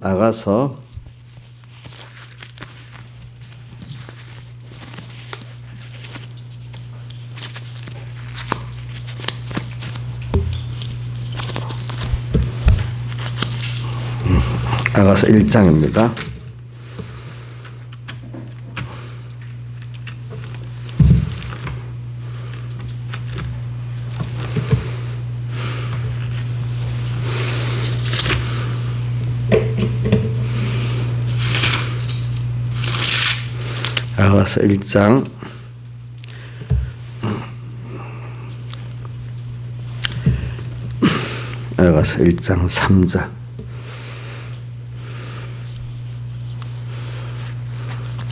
나가서 나가서 1장입니다. 나가서 1장 나가서 1장 3절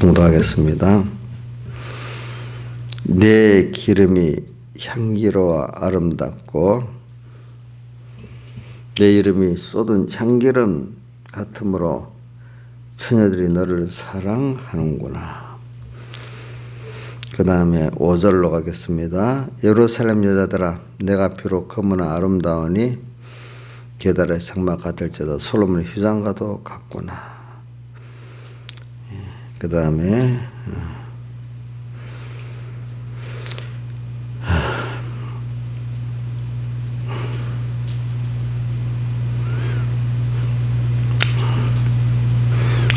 공독하겠습니다. 내 기름이 향기로워 아름답고 내 이름이 쏟은 향기름 같으므로 처녀들이 너를 사랑하는구나. 그 다음에 5절로 가겠습니다. 예루살렘 여자들아 내가 비록 검으나 아름다우니 게달의 장막 같을지라도 솔로몬의 휘장과도 같구나. 그 다음에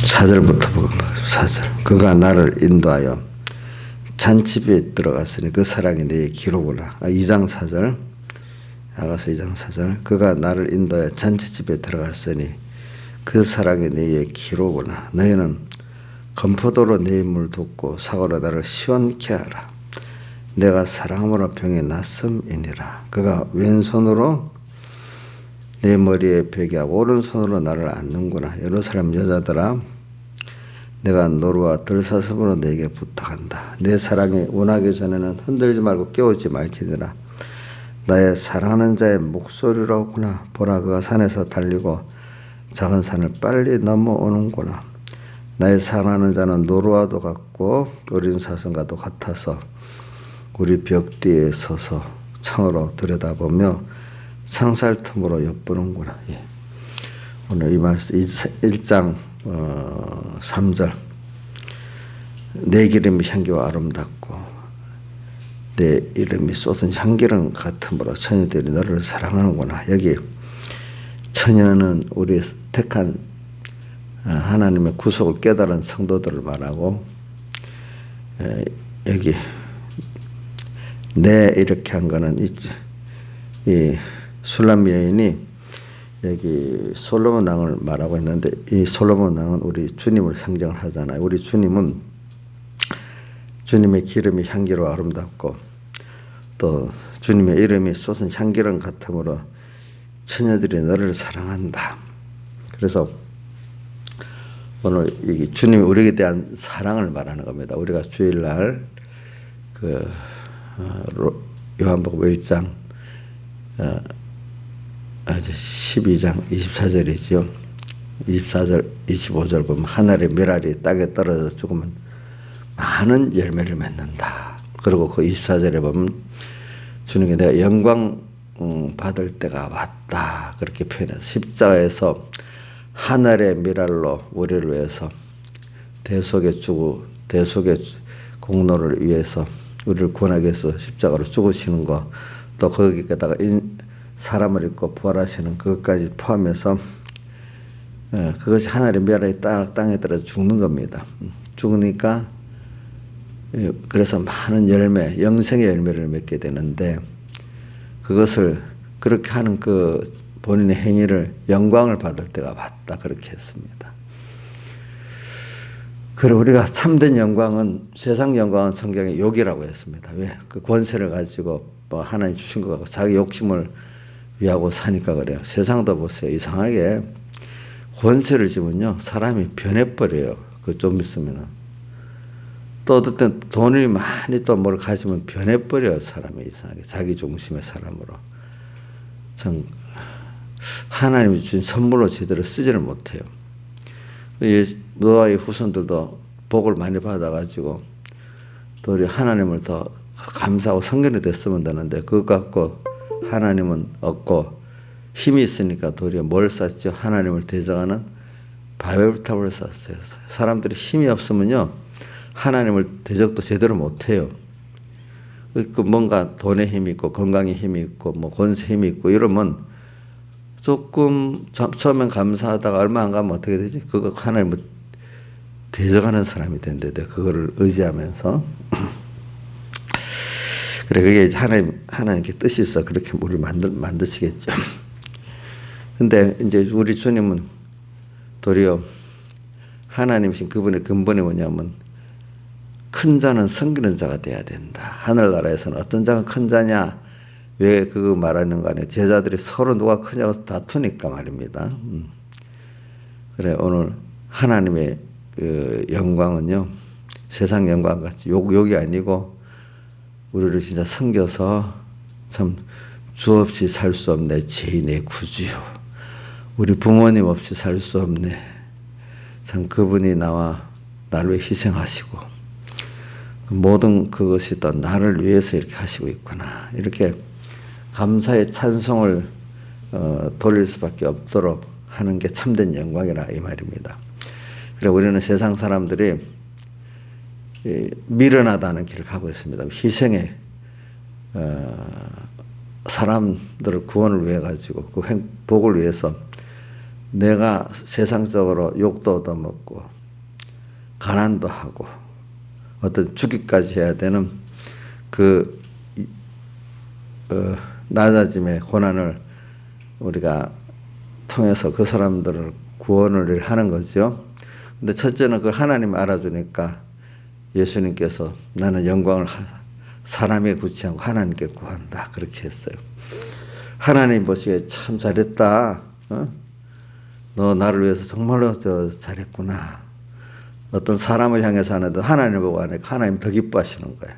사절부터 보겠습니다. 4절 그가 나를 인도하여 잔치집에 들어갔으니 그 사랑이 내 기로구나. 2장 4절 나가서 2장 4절 그가 나를 인도하여 잔치집에 들어갔으니 그 사랑이 내 기로구나. 너희는 건포도로 내 힘을 돋고 사고로 나를 시원케 하라. 내가 사랑함으로 병이 낫음이니라. 그가 왼손으로 내 머리에 베개하고 오른손으로 나를 안는구나. 예루살렘 여자들아 내가 노루와 들사슴으로 내게 부탁한다. 내 사랑이 원하기 전에는 흔들지 말고 깨우지 말지니라. 나의 사랑하는 자의 목소리로구나. 보라 그가 산에서 달리고 작은 산을 빨리 넘어오는구나. 나의 사랑하는 자는 노루와도 같고 어린 사슴과도 같아서 우리 벽 뒤에 서서 창으로 들여다보며 상살 틈으로 엿보는구나. 예. 오늘 이 말씀 1장 3절 내 기름이 향기와 아름답고 내 이름이 쏟은 향기름 같으므로 처녀들이 너를 사랑하는구나. 여기 처녀는 우리 택한 하나님의 구속을 깨달은 성도들을 말하고 여기 내 이렇게 한 거는 이 술람 여인이 여기 솔로몬 왕을 말하고 있는데 이 솔로몬 왕은 우리 주님을 상징을 하잖아요. 우리 주님은 주님의 기름이 향기로 아름답고 또 주님의 이름이 쏟은 향기름 같으므로 처녀들이 너를 사랑한다. 그래서 오늘 이 주님이 우리에 대한 사랑을 말하는 겁니다. 우리가 주일날 그 요한복음 1장 12장 24절이죠. 24절 25절 보면 하늘의 미랄이 땅에 떨어져 죽으면 많은 열매를 맺는다. 그리고 그 24절에 보면 주님께 내가 영광 받을 때가 왔다. 그렇게 표현해서 십자가에서 하늘의 미랄로 우리를 위해서 대속의 공로를 위해서 우리를 구원하기 위해서 십자가로 죽으시는 거 또 거기에다가 사람을 입고 부활하시는 그것까지 포함해서 그것이 하늘의 미랄이 땅에 떨어져 죽는 겁니다. 죽으니까 그래서 많은 열매, 영생의 열매를 맺게 되는데 그것을 그렇게 하는 그 본인의 행위를 영광을 받을 때가 왔다. 그렇게 했습니다. 그리고 우리가 참된 영광은 세상 영광은 성경에 욕이라고 했습니다. 왜? 그 권세를 가지고 뭐 하나님 주신 것 같고 자기 욕심을 위하고 사니까 그래요. 세상도 보세요. 이상하게 권세를 주면요 사람이 변해버려요. 그 좀 있으면은 또 어떨 땐 돈을 많이 또 뭘 가지면 변해버려요. 사람이 이상하게 자기 중심의 사람으로. 참 하나님이 주신 선물로 제대로 쓰지를 못해요. 노아의 후손들도 복을 많이 받아가지고 또 우리 하나님을 더 감사하고 성결이 됐으면 되는데 그것 갖고 하나님은 없고 힘이 있으니까 도리어 뭘 쌓죠? 하나님을 대적하는 바벨탑을 쌓았어요. 사람들이 힘이 없으면요, 하나님을 대적도 제대로 못해요. 그 뭔가 돈에 힘이 있고 건강에 힘이 있고 뭐 권세 힘이 있고 이러면 조금 처음엔 감사하다가 얼마 안 가면 어떻게 되지? 그거 하나님을 대적하는 사람이 된대. 그거를 의지하면서. 그래, 그게 하나님께 뜻이 있어. 그렇게 우리를 만드시겠죠. 근데 이제 우리 주님은 도리어 하나님이신 그분의 근본이 뭐냐면 큰 자는 섬기는 자가 돼야 된다. 하늘나라에서는 어떤 자가 큰 자냐? 왜 그거 말하는 거 아니에요? 제자들이 서로 누가 크냐고 다투니까 말입니다. 그래, 오늘 하나님의 그 영광은요, 세상 영광 같이 욕이 아니고 우리를 진짜 섬겨서 참 주 없이 살 수 없네. 죄인의 구주요. 우리 부모님 없이 살 수 없네. 참 그분이 나를 위해 희생하시고 모든 그것이 또 나를 위해서 이렇게 하시고 있구나. 이렇게 감사의 찬송을 돌릴 수밖에 없도록 하는 게 참된 영광이라 이 말입니다. 그래, 우리는 세상 사람들이 미련하다는 길을 가고 있습니다. 희생의 사람들을 구원을 위해 가지고 그 복을 위해서 내가 세상적으로 욕도 얻어먹고 가난도 하고 어떤 죽기까지 해야 되는 그 낮아짐의 고난을 우리가 통해서 그 사람들을 구원을 하는 거죠. 근데 첫째는 그 하나님 알아주니까 예수님께서 나는 영광을 사람에게 굳지 않고 하나님께 구한다. 그렇게 했어요. 하나님 보시기에 참 잘했다. 너 나를 위해서 정말로 잘했구나. 어떤 사람을 향해서 하는데 하나님을 보고 하니까 하나님 더 기뻐하시는 거예요.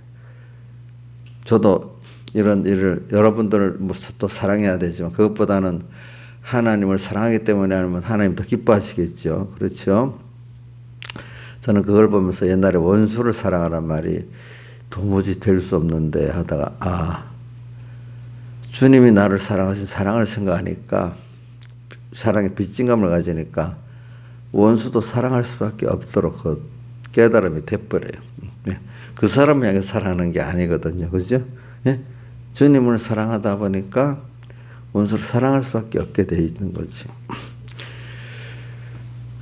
저도 이런 일을 여러분들을 또 사랑해야 되지만 그것보다는 하나님을 사랑하기 때문에 하면 하나님 더 기뻐하시겠죠. 그렇죠? 저는 그걸 보면서 옛날에 원수를 사랑하란 말이 도무지 될 수 없는데 하다가 주님이 나를 사랑하신 사랑을 생각하니까 사랑의 빚진감을 가지니까 원수도 사랑할 수밖에 없도록 그 깨달음이 돼버려요. 그 사람을 향해 사랑하는 게 아니거든요. 그죠? 예? 주님을 사랑하다 보니까 원수를 사랑할 수밖에 없게 돼 있는 거지.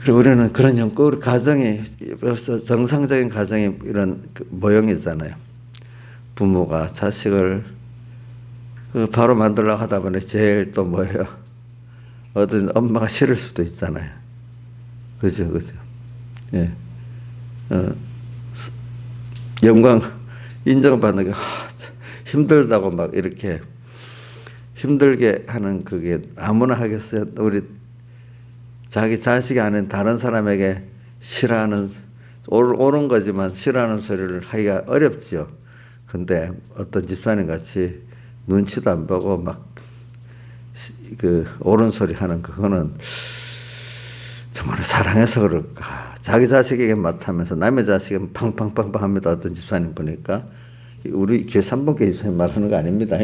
그리고 우리는 그런 우리 가정이 정상적인 가정이 이런 모형이잖아요. 부모가 자식을 바로 만들려고 하다 보니 제일 또 뭐예요? 어떤 엄마가 싫을 수도 있잖아요. 그죠? 예. 영광 인정받는 게 힘들다고 막 이렇게 힘들게 하는 그게 아무나 하겠어요? 우리 자기 자식이 아닌 다른 사람에게 싫어하는 옳은 거지만 싫어하는 소리를 하기가 어렵죠. 근데 어떤 집사님 같이 눈치도 안 보고 막 그 옳은 소리 하는 그거는 정말 사랑해서 그럴까. 자기 자식에게 맡하면서 남의 자식은 팡팡팡팡 합니다. 어떤 집사님 보니까 우리 교회 3번교회 집사님 말하는 거 아닙니다.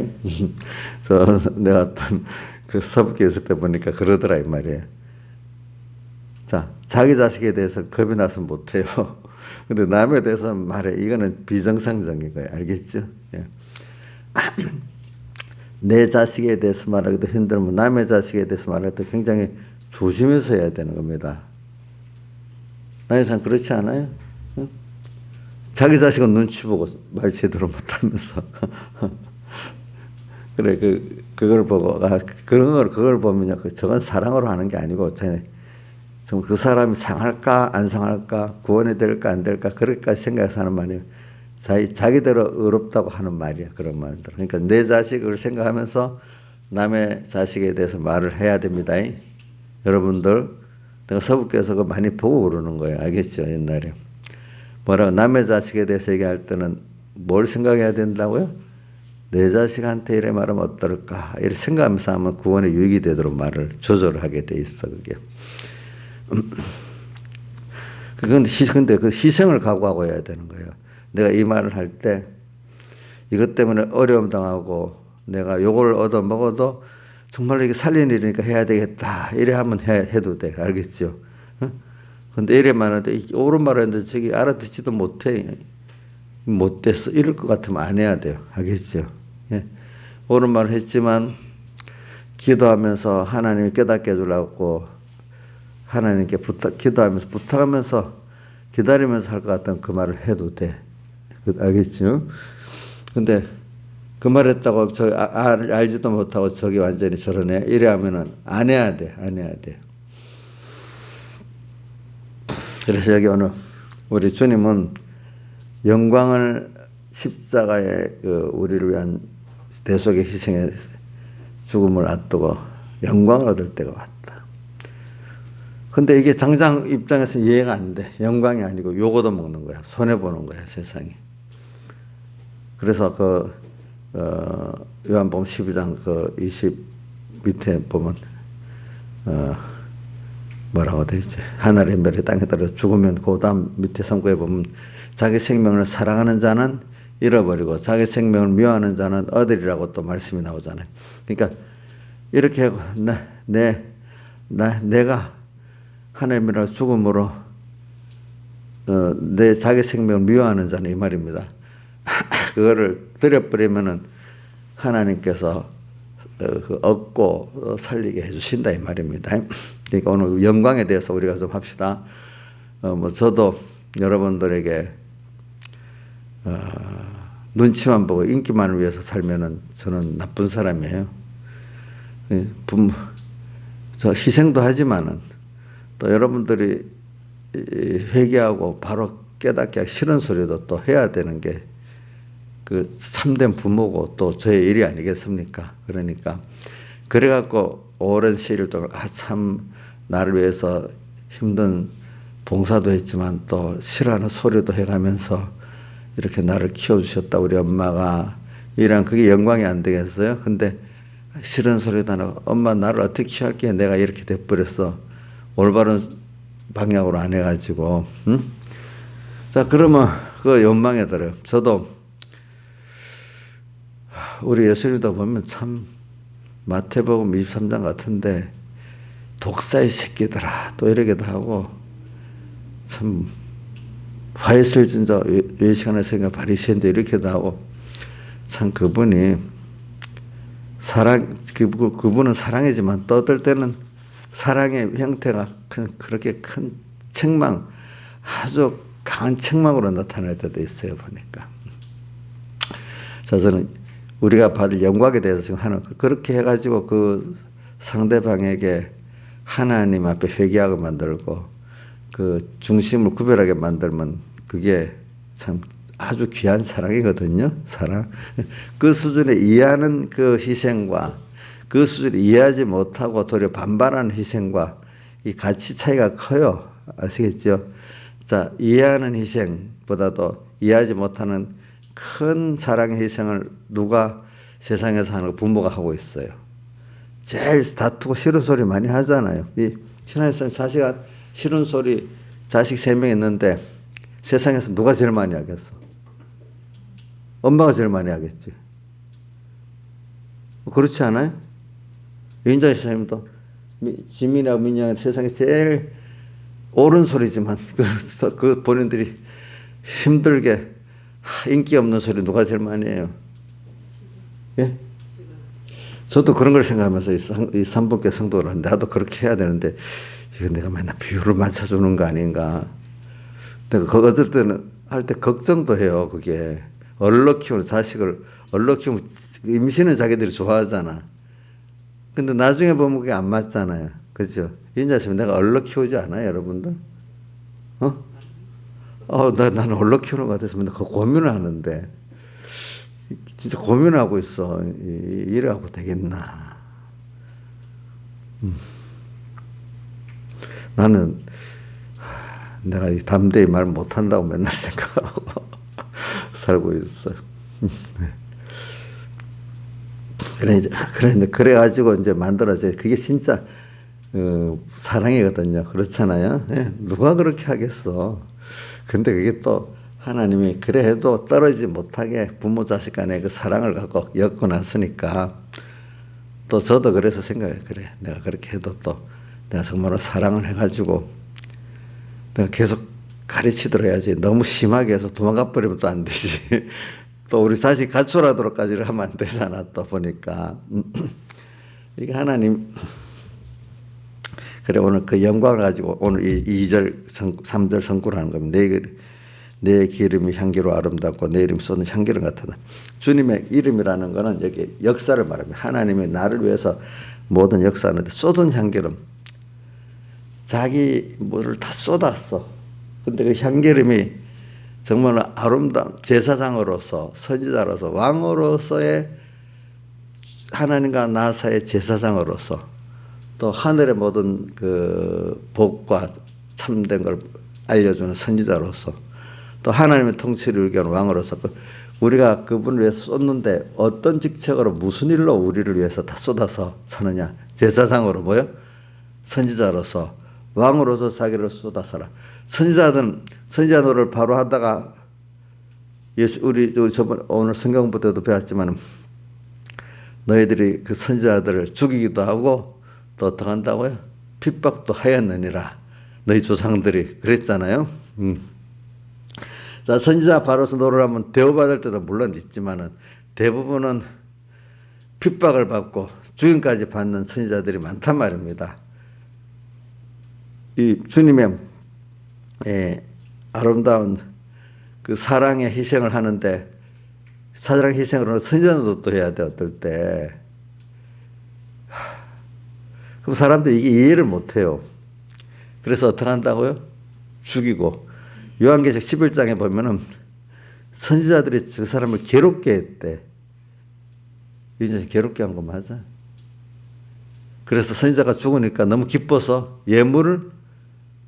내가 어떤 그 서북교회 있을 때 보니까 그러더라 이 말이에요. 자, 자기 자식에 대해서 겁이 나서 못해요. 근데 남에 대해서 말해. 이거는 비정상적인 거예요. 알겠죠? 예. 내 자식에 대해서 말하기도 힘들면 남의 자식에 대해서 말하기도 굉장히 조심해서 해야 되는 겁니다. 나이상 그렇지 않아요? 응? 자기 자식은 눈치 보고 말 제대로 못하면서. 그래, 그걸 보고, 그걸 보면요. 저건 사랑으로 하는 게 아니고, 좀 그 사람이 상할까 안 상할까 구원이 될까 안 될까 그렇게까지 생각해서 하는 말이에요. 자기대로 의롭다고 하는 말이야. 그런 말들. 그러니까 내 자식을 생각하면서 남의 자식에 대해서 말을 해야 됩니다. 여러분들 내가 서북교에서 그거 많이 보고 그러는 거예요. 알겠죠? 옛날에 뭐라고 남의 자식에 대해서 얘기할 때는 뭘 생각해야 된다고요? 내 자식한테 이래 말하면 어떨까 이렇게 생각하면서 하면 구원에 유익이 되도록 말을 조절하게 돼 있어. 그게. 근데 그 희생을 각오하고 해야 되는 거예요. 내가 이 말을 할 때 이것 때문에 어려움 당하고 내가 요걸 얻어 먹어도 정말로 이게 살리는 일이니까 해야 되겠다. 이래 하면 해도 돼. 알겠죠? 근데 이래 말하는데 옳은 말을 했는데 저기 알아듣지도 못해. 못됐어. 이럴 것 같으면 안 해야 돼요. 알겠죠? 예. 옳은 말을 했지만 기도하면서 하나님이 깨닫게 해주려고 하나님께 기도하면서 부탁하면서 기다리면서 할 것 같다면 그 말을 해도 돼. 알겠죠? 근데 그 말 했다고 알지도 못하고 저기 완전히 저러네. 이래 하면은 안 해야 돼. 안 해야 돼. 그래서 여기 오늘 우리 주님은 영광을 십자가에 우리를 위한 대속의 희생의 죽음을 앞두고 영광을 얻을 때가 왔다. 근데 이게 당장 입장에서 이해가 안 돼. 영광이 아니고 요거도 먹는 거야. 손해보는 거야, 세상에. 그래서 요한복음 12장 20 밑에 보면, 뭐라고 돼 있지? 하늘의 별이 땅에 떨어져 죽으면 그 다음 밑에 성구에 보면 자기 생명을 사랑하는 자는 잃어버리고 자기 생명을 미워하는 자는 얻으리라고 또 말씀이 나오잖아요. 그러니까 이렇게 하고 내가 하나님이라 죽음으로 내 자기 생명을 미워하는 자는 이 말입니다. 그거를 드려버리면은 하나님께서 얻고 살리게 해주신다 이 말입니다. 그러니까 오늘 영광에 대해서 우리가 좀 합시다. 저도 여러분들에게 눈치만 보고 인기만을 위해서 살면은 저는 나쁜 사람이에요. 저 희생도 하지만은 또 여러분들이 회개하고 바로 깨닫게 하기 싫은 소리도 또 해야 되는 게 그 참된 부모고 또 저의 일이 아니겠습니까? 그러니까 그래갖고 오랜 시일 동안 참 나를 위해서 힘든 봉사도 했지만 또 싫어하는 소리도 해가면서 이렇게 나를 키워주셨다 우리 엄마가 이런 그게 영광이 안 되겠어요? 근데 싫은 소리도 안 하고 엄마 나를 어떻게 키웠기에 내가 이렇게 돼버렸어. 올바른 방향으로 안 해가지고 응? 자 그러면 그 욕망에 들어요. 저도 우리 예수님도 보면 참 마태복음 23장 같은데 독사의 새끼들아 또 이러기도 하고 참 화했을 진자 외식하는 생각 바리새인도 이렇게도 하고 참 그분이 그분은 사랑이지만 또 어떨 때는 사랑의 형태가 그렇게 큰 책망 아주 강한 책망으로 나타날 때도 있어요 보니까. 자 저는 우리가 받을 영광에 대해서 지금 하는 그렇게 해가지고 그 상대방에게 하나님 앞에 회개하게 만들고 그 중심을 구별하게 만들면 그게 참 아주 귀한 사랑이거든요. 사랑. 그 수준에 이해하는 그 희생과 그 수준에 이해하지 못하고 도리어 반발하는 희생과 이 가치 차이가 커요. 아시겠죠? 자, 이해하는 희생보다도 이해하지 못하는 큰 사랑의 희생을 누가 세상에서 하는 거 부모가 하고 있어요. 제일 다투고 싫은 소리 많이 하잖아요. 이 신하에서는 자식한 싫은 소리 자식 3명 있는데 세상에서 누가 제일 많이 하겠어? 엄마가 제일 많이 하겠지. 그렇지 않아요? 윤정희 선생님도 지민이하고 민영이 세상에 제일 옳은 소리지만 그 본인들이 힘들게 인기 없는 소리 누가 제일 많이 해요? 예? 저도 그런 걸 생각하면서 이 삼분께 성도를 하는데 나도 그렇게 해야 되는데 이거 내가 맨날 비율을 맞춰주는 거 아닌가. 내가 어쩔 때는 할 때 걱정도 해요. 그게 얼러 키우는 자식을 얼러 키우면 임신은 자기들이 좋아하잖아. 근데 나중에 보면 그게 안 맞잖아요. 그죠? 인자시면 내가 얼러 키우지 않아요, 여러분들? 나는 얼러 키우는 것 같아서 맨날 그 고민을 하는데 진짜 고민하고 있어. 이래갖고 되겠나. 나는 내가 담대히 말 못한다고 맨날 생각하고 살고 있어. 그래가지고 이제 만들어져. 그게 진짜 사랑이거든요. 그렇잖아요. 네? 누가 그렇게 하겠어. 근데 그게 또 하나님이 그래 해도 떨어지지 못하게 부모 자식 간의 그 사랑을 갖고 엮어놨으니까 또 저도 그래서 생각해요. 그래 내가 그렇게 해도 또 내가 정말로 사랑을 해가지고 내가 계속 가르치도록 해야지. 너무 심하게 해서 도망가 버리면 또 안 되지. 또 우리 자식 가출하도록까지를 하면 안 되잖아. 또 보니까. 이게 하나님, 그래 오늘 그 영광을 가지고 오늘 이 2절 3절 성구를 하는 겁니다. 내 기름이 향기로 아름답고 내 이름 쏟는 향기름 같다. 주님의 이름이라는 거는 여기 역사를 말합니다. 하나님이 나를 위해서 모든 역사하는데 쏟은 향기름. 자기 뭐를 다 쏟았어. 근데 그 향기름이 정말 아름다운 제사장으로서, 선지자로서, 왕으로서의 하나님과 나 사이의 제사장으로서, 또 하늘의 모든 그 복과 참된 걸 알려주는 선지자로서, 또 하나님의 통치를 일구는 왕으로서 우리가 그분을 위해서 쏟는데 어떤 직책으로 무슨 일로 우리를 위해서 다 쏟아서 사느냐. 제사장으로 뭐요? 선지자로서, 왕으로서 자기를 쏟아서라. 선지자 노릇을 바로 하다가 우리 저번 오늘 성경부 때도 배웠지만 너희들이 그 선지자들을 죽이기도 하고 또 어떻게 한다고요? 핍박도 하였느니라. 너희 조상들이 그랬잖아요. 자, 선지자 바로서 노릇을 하면 대우받을 때도 물론 있지만은 대부분은 핍박을 받고 죽임까지 받는 선지자들이 많단 말입니다. 이 주님의 아름다운 그 사랑의 희생을 하는데 사랑 희생으로는 선지자도 해야 돼. 어떨 때 그럼 사람들이 이게 이해를 못해요. 그래서 어떻게 한다고요? 죽이고. 요한계시록 11장에 보면은 선지자들이 그 사람을 괴롭게 했대. 이제 괴롭게 한 거 맞아? 그래서 선지자가 죽으니까 너무 기뻐서 예물을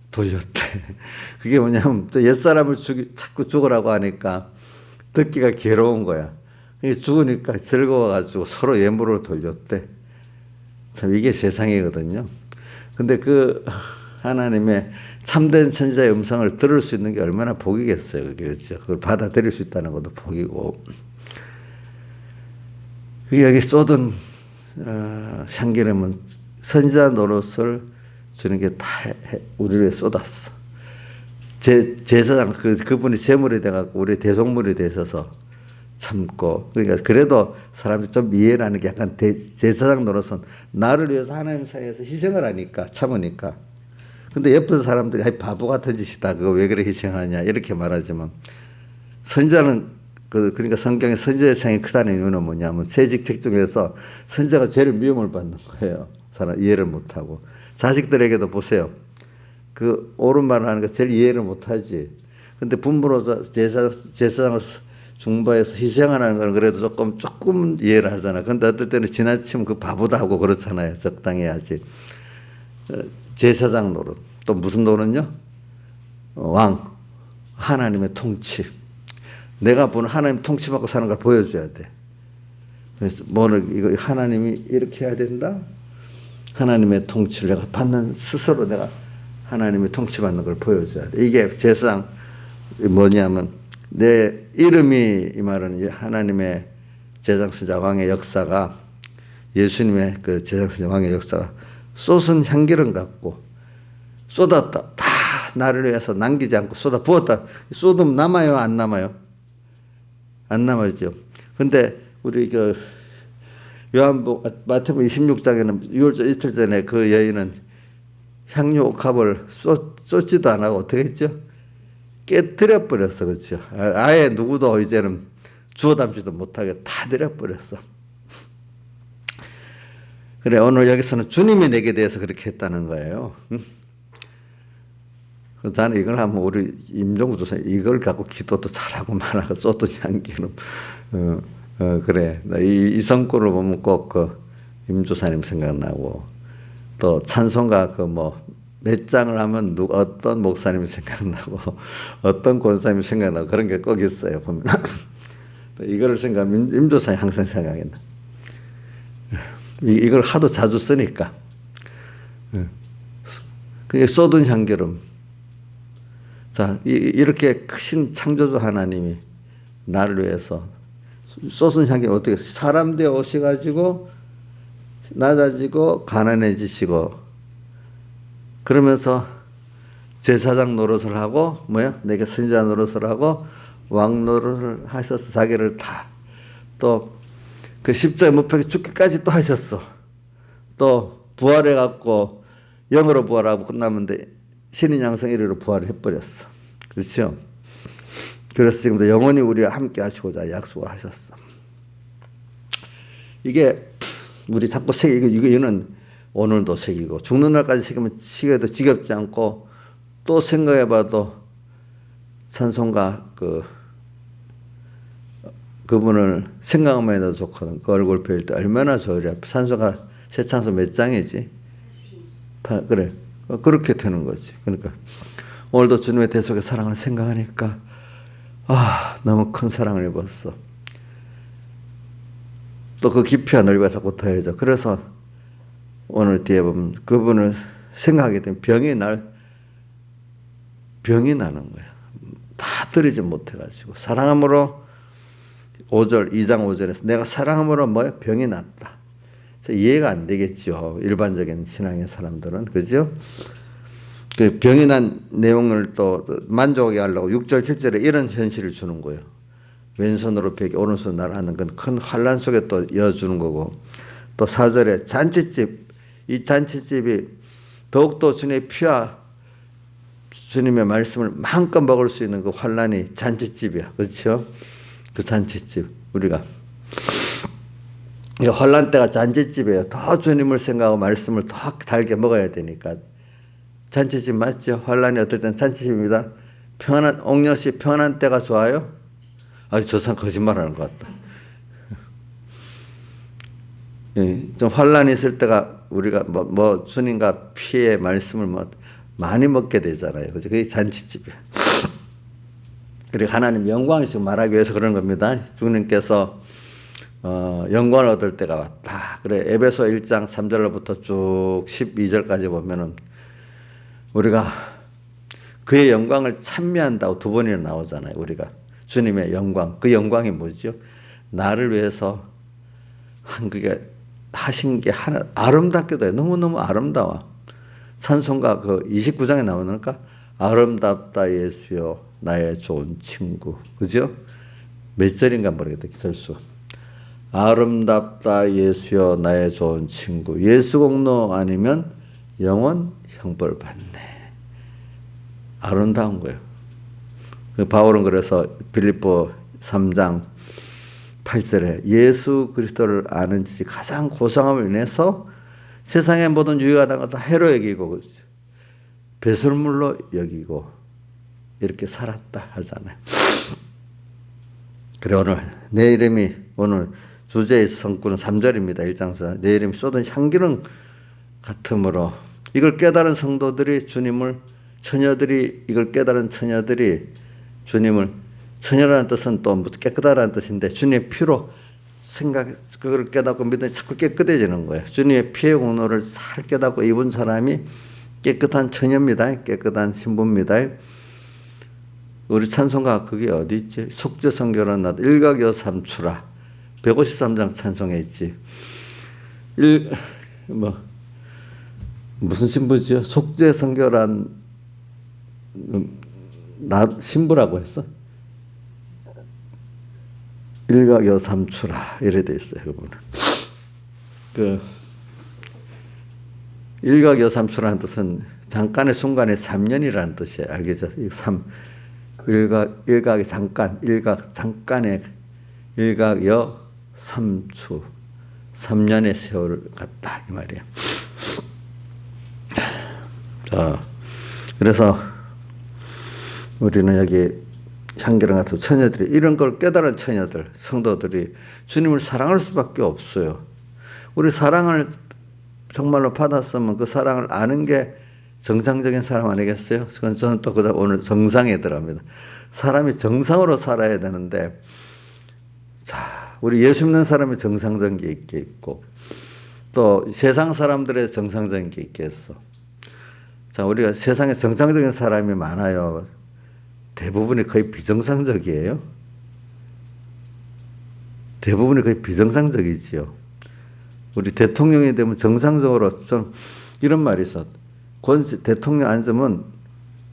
돌렸대. 그게 뭐냐면 옛사람을 자꾸 죽으라고 하니까 듣기가 괴로운 거야. 죽으니까 즐거워가지고 서로 예물을 돌렸대. 참 이게 세상이거든요. 근데 그 하나님의 참된 선지자의 음성을 들을 수 있는 게 얼마나 복이겠어요. 그게 그렇죠. 그걸 받아들일 수 있다는 것도 복이고. 여기 쏟은 향기름은 선지자 노릇을 주님께 다 우리를 위해 쏟았어. 제사장 그분이 제물이 돼갖고 우리 대속물이 되셔서 참고. 그러니까 그래도 사람이 좀 이해를 하는 게 약간 제사장 노릇은 나를 위해서 하나님 사이에서 희생을 하니까 참으니까. 근데 옆에서 사람들이 아이 바보 같은 짓이다. 그거 왜 그래 희생하냐 이렇게 말하지만 선지자는 그러니까 성경에 선지자의 상이 크다는 이유는 뭐냐면 세 직책 중에서 선지자가 제일 미움을 받는 거예요. 사람 이해를 못하고. 자식들에게도 보세요. 그 옳은 말을 하는 거 제일 이해를 못하지. 근데 부모로서 제사장을 중보해서 희생하는 건 그래도 조금 이해를 하잖아. 근데 어떨 때는 지나치면 그 바보다 하고 그렇잖아요. 적당히 해야지. 제사장 노릇. 또 무슨 노릇요? 왕. 하나님의 통치. 내가 보는 하나님 통치받고 사는 걸 보여줘야 돼. 그래서 이거 하나님이 이렇게 해야 된다? 하나님의 통치를 내가 받는 스스로 내가 하나님의 통치받는 걸 보여줘야 돼. 이게 제사장 뭐냐면 내 이름이 이 말은 하나님의 제사장 선지자 왕의 역사가 예수님의 그 제사장 선지자 왕의 역사가 쏟은 향기름 같고 쏟았다. 다 나를 위해서 남기지 않고 쏟아 부었다. 쏟으면 남아요? 안 남아요? 안 남아죠. 근데 우리 마태복음 26장에는 6월절 이틀 전에 그 여인은 향유 옥합을 쏟지도 안 하고 어떻게 했죠? 깨뜨려 버렸어. 그렇죠? 아예 누구도 이제는 주워 담지도 못하게 다 들여버렸어. 그래 오늘 여기서는 주님이 내게 대해서 그렇게 했다는 거예요. 저는 이걸 하면 우리 임종구 조사 이걸 갖고 기도도 잘하고 말하고 쏟은 향기는 그래 이 성구를 보면 꼭 그 임조사님 생각나고 또 찬송가 몇 장을 하면 어떤 목사님이 생각나고 어떤 권사님이 생각나고 그런 게 꼭 있어요 보면 이거를 생각하면 임조사님 항상 생각이 나. 이걸 하도 자주 쓰니까 그게 쏟은 향기름. 자, 이렇게 크신 창조주 하나님이 나를 위해서 쏟은 향기 어떻게 사람 되어 오셔가지고 낮아지고 가난해지시고 그러면서 제사장 노릇을 하고 내게 선지자 노릇을 하고 왕 노릇을 하셔서 자기를 다 또 그 십자가에 못 박혀 죽기까지 또 하셨어. 또 부활해 갖고 영으로 부활하고 끝나면 신인 양성 1위로 부활을 해버렸어. 그렇죠? 그래서 지금도 영원히 우리와 함께 하시고자 약속을 하셨어. 이게 우리 자꾸 이거는 오늘도 새기고 죽는 날까지 새기도 지겹지 않고 또 생각해봐도 찬송가 그분을 생각만 해도 좋거든. 그 얼굴 뵐 때 얼마나 좋으랴. 찬송가 새 찬송 몇 장이지? 그래. 그렇게 되는 거지. 그러니까 오늘도 주님의 대속의 사랑을 생각하니까 너무 큰 사랑을 입었어. 또 그 깊이와 넓이가 자꾸 더해져. 그래서 오늘 뒤에 보면 그분을 생각하게 되면 병이 나는 거야. 다 들이지 못해가지고 사랑함으로 2장 5절에서 내가 사랑함으로 병이 났다. 이해가 안 되겠죠. 일반적인 신앙의 사람들은. 그죠? 그 병이 난 내용을 또 만족하게 하려고 6절 7절에 이런 현실을 주는 거예요. 왼손으로 베기 오른손으로 날하는 건 큰 환란 속에 또 이어주는 거고, 또 4절에 잔치집, 이 잔치집이 더욱더 주님의 피와 주님의 말씀을 마음껏 먹을 수 있는 그 환란이 잔치집이야. 그렇죠? 그 잔치집 우리가 환란 때가 잔치집이에요. 더 주님을 생각하고 말씀을 더 달게 먹어야 되니까 잔치집 맞죠? 환란이 어떨 땐 잔치집입니다. 평안한 옥녀씨 평안한 때가 좋아요? 저 사람 거짓말하는 것 같다. 좀 환란이 있을 때가 우리가 주님과 피의 말씀을 많이 먹게 되잖아요. 그죠? 그게 잔치집이에요. 그리고 하나님 영광을 지금 말하기 위해서 그런 겁니다. 주님께서 영광을 얻을 때가 왔다. 그래 에베소 1장 3절로부터 쭉 12절까지 보면은 우리가 그의 영광을 찬미한다고 2번이나 나오잖아요. 우리가 주님의 영광, 그 영광이 뭐죠? 나를 위해서 그게 하신 게 하나 아름답게도 해. 너무너무 아름다워. 찬송가 그 29장에 나오니까 아름답다 예수여 나의 좋은 친구. 그죠? 몇 절인가 모르겠다. 기절수. 아름답다 예수여 나의 좋은 친구. 예수 공로 아니면 영원 형벌 받네. 아름다운 거예요. 바울은 그래서 빌립보 3장 8절에 예수 그리스도를 아는 지 가장 고상함을 인해서 세상의 모든 유익하다는 것을 해로 여기고 배설물로 여기고 이렇게 살았다 하잖아요. 그래 오늘 내 이름이 오늘 주제의 성구는 3절입니다. 1장에서 내 이름이 쏟은 향기름 같으므로 이걸 깨달은 성도들이 주님을 처녀들이 이걸 깨달은 처녀들이 주님을 처녀라는 뜻은 또 깨끗하다는 뜻인데 주님의 피로 그걸 깨닫고 믿으니 자꾸 깨끗해지는 거예요. 주님의 피의 공로를 잘 깨닫고 입은 사람이 깨끗한 처녀입니다. 깨끗한 신부입니다. 우리 찬송가 그게 어디 있지? 속죄성결한 나 일각여삼추라 153장 찬송에 있지. 무슨 신부지요? 속죄성결한 신부라고 했어? 일각여삼추라 이래 돼 있어요. 그분은 그 일각여삼추라는 뜻은 잠깐의 순간의 3년이라는 뜻이에요. 알겠죠? 일각의 잠깐, 잠깐의 일각여삼추 3년의 세월 같다 이 말이에요. 자, 그래서 우리는 여기 향기름 같은 처녀들이 이런 걸 깨달은 처녀들, 성도들이 주님을 사랑할 수밖에 없어요. 우리 사랑을 정말로 받았으면 그 사랑을 아는 게 정상적인 사람 아니겠어요? 저는 또 그다음 오늘 정상에 들어갑니다. 사람이 정상으로 살아야 되는데, 자, 우리 예수 믿는 사람이 정상적인 게 있겠고, 또 세상 사람들의 정상적인 게 있겠어. 자, 우리가 세상에 정상적인 사람이 많아요. 대부분이 거의 비정상적이에요. 대부분이 거의 비정상적이지요. 우리 대통령이 되면 정상적으로 좀 이런 말이 있어. 대통령 앉으면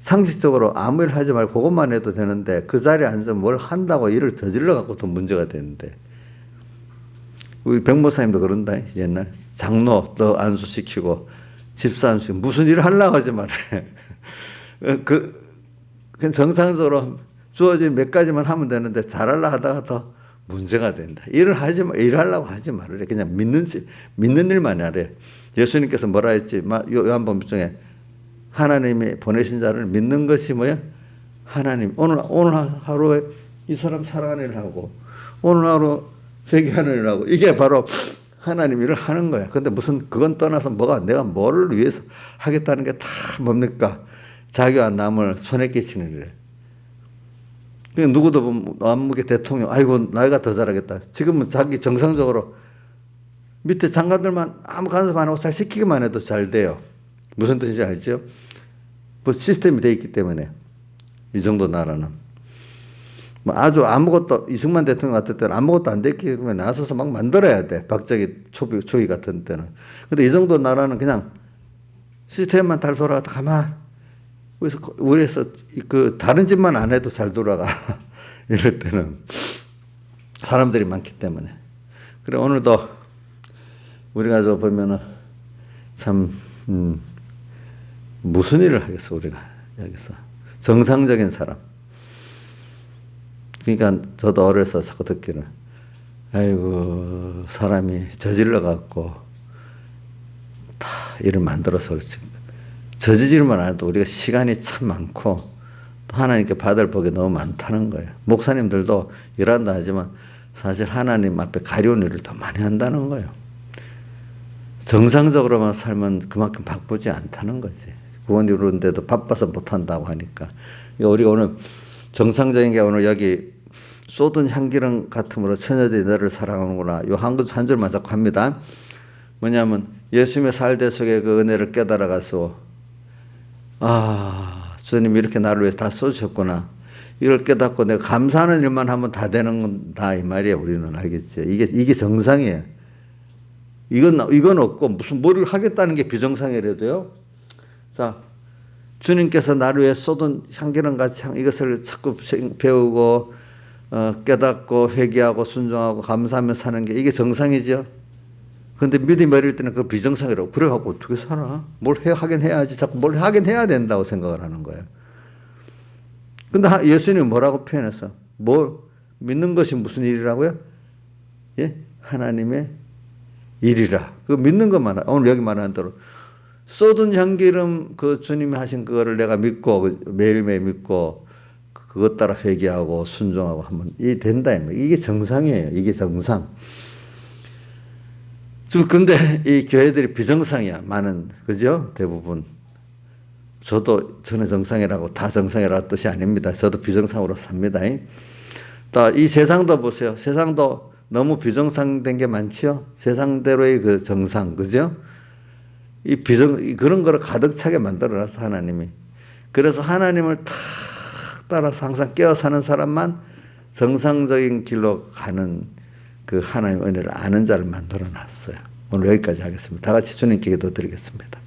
상식적으로 아무 일 하지 말고 그것만 해도 되는데 그 자리에 앉아서 뭘 한다고 일을 저질러 갖고 더 문제가 되는데 우리 백모사님도 그런다. 옛날 장로 너 안수시키고 집사 안수시키고 무슨 일을 하려고 하지 말해. 그냥 정상적으로 주어진 몇 가지만 하면 되는데 잘하려 하다가 더 문제가 된다. 일하려고 하지 말으래. 그냥 믿는 일만 하래. 예수님께서 뭐라 했지? 요한복음 중에 하나님이 보내신 자를 믿는 것이 뭐야? 하나님. 오늘 하루에 이 사람 사랑하는 일을 하고 오늘 하루 회개하는 일을 하고 이게 바로 하나님 일을 하는 거야. 근데 무슨 그건 떠나서 내가 뭐를 위해서 하겠다는 게 다 뭡니까? 자기와 남을 손에 끼치는 일이래. 누구도 보면 남무게 대통령 아이고 나이가 더 잘하겠다. 지금은 자기 정상적으로 밑에 장관들만 아무 간섭 안 하고 잘 시키기만 해도 잘 돼요. 무슨 뜻인지 알죠? 뭐 시스템이 돼 있기 때문에 이 정도 나라는 아주 아무것도 이승만 대통령 같을 때는 아무것도 안 됐기 때문에 나서서 막 만들어야 돼. 박정희 초기 같은 때는. 근데 이 정도 나라는 그냥 시스템만 잘 돌아가다 가만 우리에서 그 다른 짓만 안 해도 잘 돌아가. 이럴 때는 사람들이 많기 때문에. 그래 오늘도 우리가 저 보면은 참 무슨 일을 하겠어 우리가 여기서 정상적인 사람. 그러니까 저도 어려서 자꾸 듣기는 아이고 사람이 저질러 갖고 다 일을 만들어서 그렇지. 저지질만 안 해도 우리가 시간이 참 많고 또 하나님께 받을 복이 너무 많다는 거예요. 목사님들도 일한다 하지만 사실 하나님 앞에 가려운 일을 더 많이 한다는 거예요. 정상적으로만 살면 그만큼 바쁘지 않다는 거지. 구원 이루는데도 바빠서 못한다고 하니까. 우리가 오늘 정상적인 게 오늘 여기 쏟은 향기름 같으므로 처녀들이 너를 사랑하는구나. 요 한 줄만 자꾸 합니다. 뭐냐면 예수님의 살대 속에 그 은혜를 깨달아가서 주님이 이렇게 나를 위해서 다 쏘셨구나. 이걸 깨닫고 내가 감사하는 일만 하면 다 되는 건다 이 말이에요. 우리는 알겠지. 이게 정상이에요. 이건 없고 무슨 뭘 하겠다는 게 비정상이라도요. 자, 주님께서 나를 위해 쏟은 향기름 같이 이것을 자꾸 배우고 깨닫고 회개하고 순종하고 감사하며 사는 게 이게 정상이죠. 그런데 믿음이 어릴 때는 그 비정상이라고. 그래갖고 어떻게 살아? 하긴 해야지. 자꾸 뭘 하긴 해야 된다고 생각을 하는 거예요. 근데 예수님이 뭐라고 표현했어? 믿는 것이 무슨 일이라고요? 예? 하나님의 일이라. 그 믿는 것만, 오늘 여기 말하는 대로. 쏟은 향기름 그 주님이 하신 그거를 내가 믿고, 매일매일 믿고, 그것 따라 회개하고 순종하고 하면 이게 된다. 이게 정상이에요. 이게 정상. 근데 이 교회들이 비정상이야. 많은, 그죠? 대부분. 저는 정상이라고 다 정상이라는 뜻이 아닙니다. 저도 비정상으로 삽니다. 이 세상도 보세요. 세상도 너무 비정상된 게 많지요. 세상대로의 그 정상, 그죠? 그런 거를 가득 차게 만들어놔서 하나님이. 그래서 하나님을 탁 따라서 항상 깨어 사는 사람만 정상적인 길로 가는 그 하나님의 은혜를 아는 자를 만들어 놨어요. 오늘 여기까지 하겠습니다. 다 같이 주님께 기도드리겠습니다.